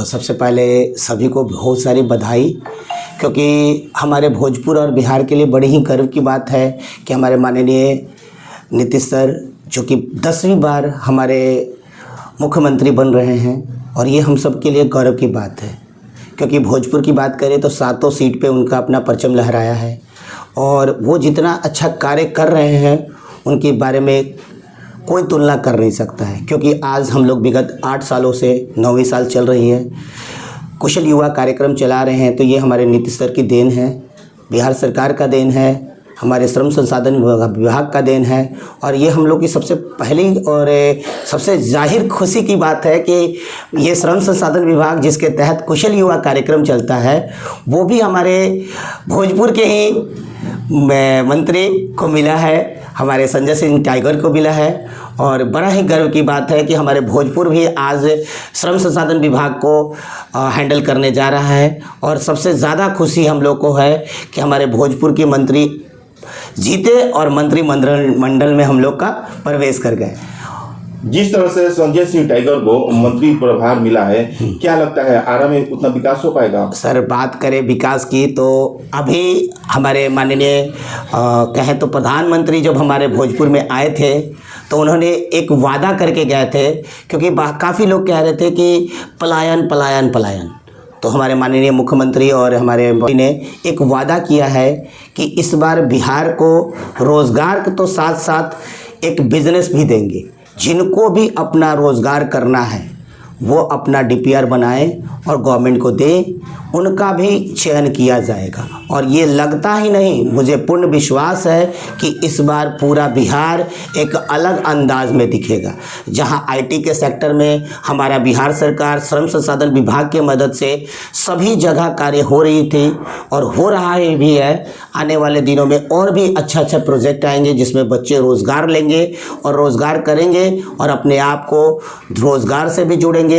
सबसे पहले सभी को बहुत सारी बधाई, क्योंकि हमारे भोजपुर और बिहार के लिए बड़ी ही गर्व की बात है कि हमारे माननीय नीतीश सर जो कि 10वीं बार हमारे मुख्यमंत्री बन रहे हैं, और ये हम सब के लिए गौरव की बात है। क्योंकि भोजपुर की बात करें तो 7 सीट पे उनका अपना परचम लहराया है, और वो जितना अच्छा कार्य कर रहे हैं उनके बारे में कोई तुलना कर नहीं सकता है। क्योंकि आज हम लोग विगत 8 सालों से 9वीं साल चल रही है, कुशल युवा कार्यक्रम चला रहे हैं, तो ये हमारे नीतीश सर की देन है, बिहार सरकार का देन है, हमारे श्रम संसाधन विभाग का देन है। और ये हम लोग की सबसे पहली और सबसे जाहिर खुशी की बात है कि ये श्रम संसाधन विभाग जिसके तहत कुशल युवा कार्यक्रम चलता है, वो भी हमारे भोजपुर के ही मंत्री को मिला है, हमारे संजय सिंह टाइगर को मिला है। और बड़ा ही गर्व की बात है कि हमारे भोजपुर भी आज श्रम संसाधन विभाग को हैंडल करने जा रहा है। और सबसे ज़्यादा खुशी हम लोग को है कि हमारे भोजपुर के मंत्री जीते और मंत्रिमंडल में हम लोग का प्रवेश कर गए। जिस तरह से संजय सिंह टाइगर को मंत्री प्रभार मिला है, क्या लगता है आरा में उतना विकास हो पाएगा? सर, बात करें विकास की तो अभी हमारे माननीय कहें तो प्रधानमंत्री जब हमारे भोजपुर में आए थे तो उन्होंने एक वादा करके गए थे, क्योंकि काफ़ी लोग कह रहे थे कि पलायन पलायन पलायन। तो हमारे माननीय मुख्यमंत्री और हमारे ने एक वादा किया है कि इस बार बिहार को रोज़गार के तो साथ साथ एक बिजनेस भी देंगे। जिनको भी अपना रोज़गार करना है वो अपना DPR बनाए और गवर्नमेंट को दे, उनका भी चयन किया जाएगा। और ये लगता ही नहीं, मुझे पूर्ण विश्वास है कि इस बार पूरा बिहार एक अलग अंदाज में दिखेगा। जहां IT के सेक्टर में हमारा बिहार सरकार श्रम संसाधन विभाग के मदद से सभी जगह कार्य हो रही थी और हो रहा है भी है। आने वाले दिनों में और भी अच्छा प्रोजेक्ट आएंगे जिसमें बच्चे रोज़गार लेंगे और रोज़गार करेंगे और अपने आप को रोज़गार से भी जोड़ेंगे।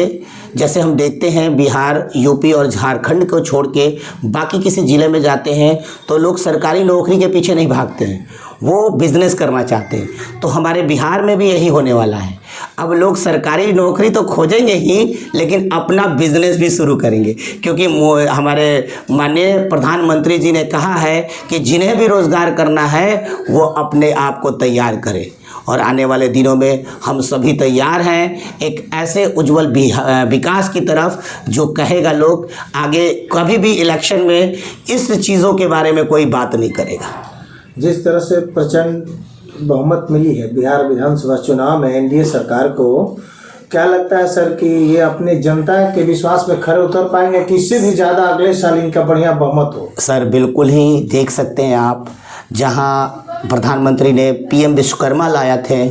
जैसे हम देखते हैं बिहार, UP और झारखंड को छोड़ के बाकी किसी ज़िले में जाते हैं तो लोग सरकारी नौकरी के पीछे नहीं भागते हैं, वो बिज़नेस करना चाहते हैं। तो हमारे बिहार में भी यही होने वाला है। अब लोग सरकारी नौकरी तो खोजेंगे ही, लेकिन अपना बिजनेस भी शुरू करेंगे। क्योंकि हमारे माननीय प्रधानमंत्री जी ने कहा है कि जिन्हें भी रोज़गार करना है वो अपने आप को तैयार करें। और आने वाले दिनों में हम सभी तैयार हैं एक ऐसे उज्जवल विकास की तरफ जो कहेगा लोग आगे कभी भी इलेक्शन में इस चीज़ों के बारे में कोई बात नहीं करेगा। जिस तरह से प्रचंड बहुमत मिली है बिहार विधानसभा चुनाव में NDA सरकार को, क्या लगता है सर कि ये अपने जनता के विश्वास में खरे उतर पाएंगे कि इससे भी ज़्यादा अगले साल इनका बढ़िया बहुमत हो? सर, बिल्कुल ही देख सकते हैं आप, जहां प्रधानमंत्री ने PM विश्वकर्मा लाया थे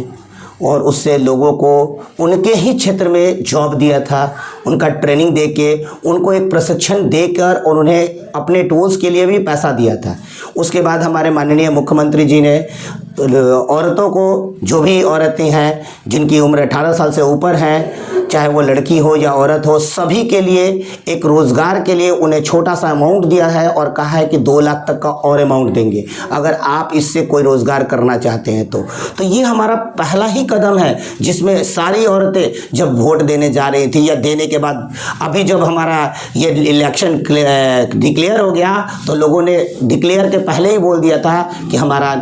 और उससे लोगों को उनके ही क्षेत्र में जॉब दिया था, उनका ट्रेनिंग देके उनको एक प्रशिक्षण देकर और उन्हें अपने टूल्स के लिए भी पैसा दिया था। उसके बाद हमारे माननीय मुख्यमंत्री जी ने औरतों को, जो भी औरतें हैं जिनकी उम्र 18 साल से ऊपर हैं, चाहे वो लड़की हो या औरत हो, सभी के लिए एक रोज़गार के लिए उन्हें छोटा सा अमाउंट दिया है और कहा है कि 2 लाख तक का और अमाउंट देंगे अगर आप इससे कोई रोज़गार करना चाहते हैं तो ये हमारा पहला ही कदम है, जिसमें सारी औरतें जब वोट देने जा रही थी या देने के बाद अभी जब हमारा ये इलेक्शन डिक्लेयर हो गया तो लोगों ने डिक्लेयर के पहले ही बोल दिया था कि हमारा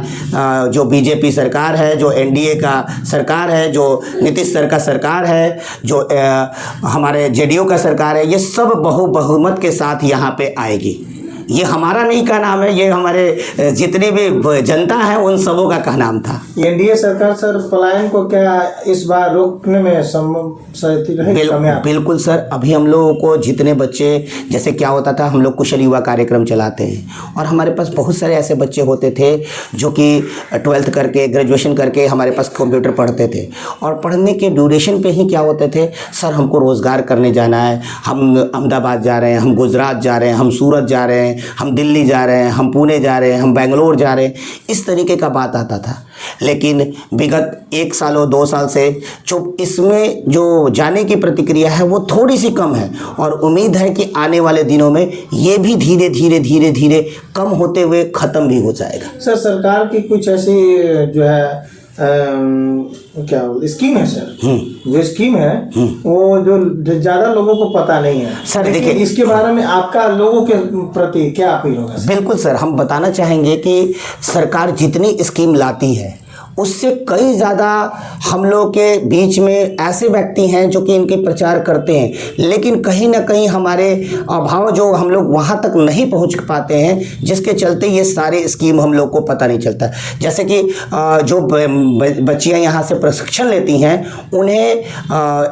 जो BJP सरकार है, जो NDA का सरकार है, जो नीतीश सर का सरकार है, जो हमारे JDU का सरकार है, ये सब बहुमत के साथ यहाँ पे आएगी। ये हमारा नहीं का नाम है, ये हमारे जितनी भी जनता है उन सबों का कहा नाम था। NDA सरकार सर पलायन को क्या इस बार रोकने में सहती रहेगी? बिल्कुल सर, अभी हम लोगों को जितने बच्चे, जैसे क्या होता था, हम लोग कुशल युवा कार्यक्रम चलाते हैं और हमारे पास बहुत सारे ऐसे बच्चे होते थे जो कि 12th करके, ग्रेजुएशन करके हमारे पास कंप्यूटर पढ़ते थे और पढ़ने के ड्यूरेशन पे ही क्या होते थे, सर हमको रोज़गार करने जाना है, हम अहमदाबाद जा रहे हैं, हम गुजरात जा रहे हैं, हम सूरत जा रहे हैं, हम दिल्ली जा रहे हैं, हम पुणे जा रहे हैं, हम बेंगलोर जा रहे हैं, इस तरीके का बात आता था। लेकिन विगत 1 साल और 2 साल से जो इसमें जो जाने की प्रतिक्रिया है वो थोड़ी सी कम है और उम्मीद है कि आने वाले दिनों में ये भी धीरे धीरे कम होते हुए ख़त्म भी हो जाएगा। सर, सरकार की कुछ ऐसी जो है क्या स्कीम है सर, जो स्कीम है वो जो ज़्यादा लोगों को पता नहीं है सर, लेकिन देखिए, इसके बारे में आपका लोगों के प्रति क्या अपील होगा सर? बिल्कुल सर, हम बताना चाहेंगे कि सरकार जितनी स्कीम लाती है उससे कई ज़्यादा हम लोग के बीच में ऐसे व्यक्ति हैं जो कि इनके प्रचार करते हैं, लेकिन कहीं ना कहीं हमारे अभाव जो हम लोग वहाँ तक नहीं पहुँच पाते हैं, जिसके चलते ये सारे स्कीम हम लोग को पता नहीं चलता। जैसे कि जो बच्चियाँ यहाँ से प्रशिक्षण लेती हैं उन्हें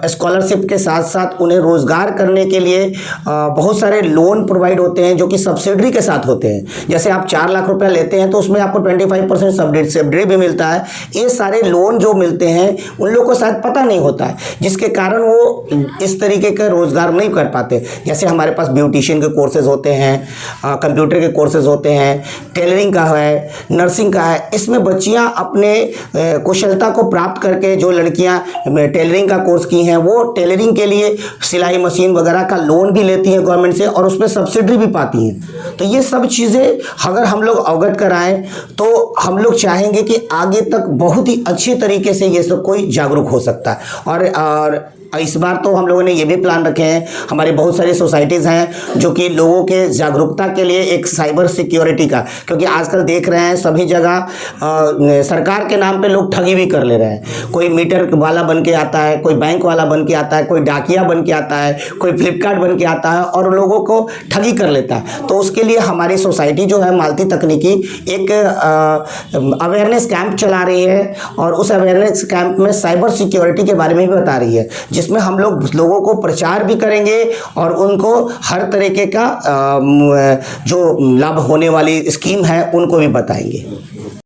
स्कॉलरशिप के साथ साथ उन्हें रोज़गार करने के लिए बहुत सारे लोन प्रोवाइड होते हैं जो कि सब्सिडी के साथ होते हैं। जैसे आप 4 लाख रुपया लेते हैं तो उसमें आपको 25% सब्सिडी भी मिलता है। ये सारे लोन जो मिलते हैं उन लोगों को शायद पता नहीं होता है, जिसके कारण वो इस तरीके का रोजगार नहीं कर पाते। जैसे हमारे पास ब्यूटिशियन के कोर्सेज होते हैं, कंप्यूटर के कोर्सेज होते हैं, टेलरिंग का है, नर्सिंग का है। इसमें बच्चियां अपने कुशलता को प्राप्त करके, जो लड़कियां टेलरिंग का कोर्स की हैं वो टेलरिंग के लिए सिलाई मशीन वगैरह का लोन भी लेती हैं गवर्नमेंट से और उसमें सब्सिडी भी पाती हैं। तो ये सब चीज़ें अगर हम लोग अवगत कराएं तो हम लोग चाहेंगे कि आगे तक बहुत ही अच्छी तरीके से ये सब कोई जागरूक हो सकता है। और इस बार तो हम लोगों ने ये भी प्लान रखे हैं, हमारी बहुत सारी सोसाइटीज़ हैं जो कि लोगों के जागरूकता के लिए एक साइबर सिक्योरिटी का, क्योंकि आजकल देख रहे हैं सभी जगह सरकार के नाम पे लोग ठगी भी कर ले रहे हैं। कोई मीटर वाला बन के आता है, कोई बैंक वाला बन के आता है, कोई डाकिया बन के आता है, कोई फ्लिपकार्ट बन के आता है और लोगों को ठगी कर लेता है। तो उसके लिए हमारी सोसाइटी जो है मालती तकनीकी एक अवेयरनेस कैंप चला रही है और उस अवेयरनेस कैंप में साइबर सिक्योरिटी के बारे में भी बता रही है, जिसमें हम लोग लोगों को प्रचार भी करेंगे और उनको हर तरीके का जो लाभ होने वाली स्कीम है उनको भी बताएंगे।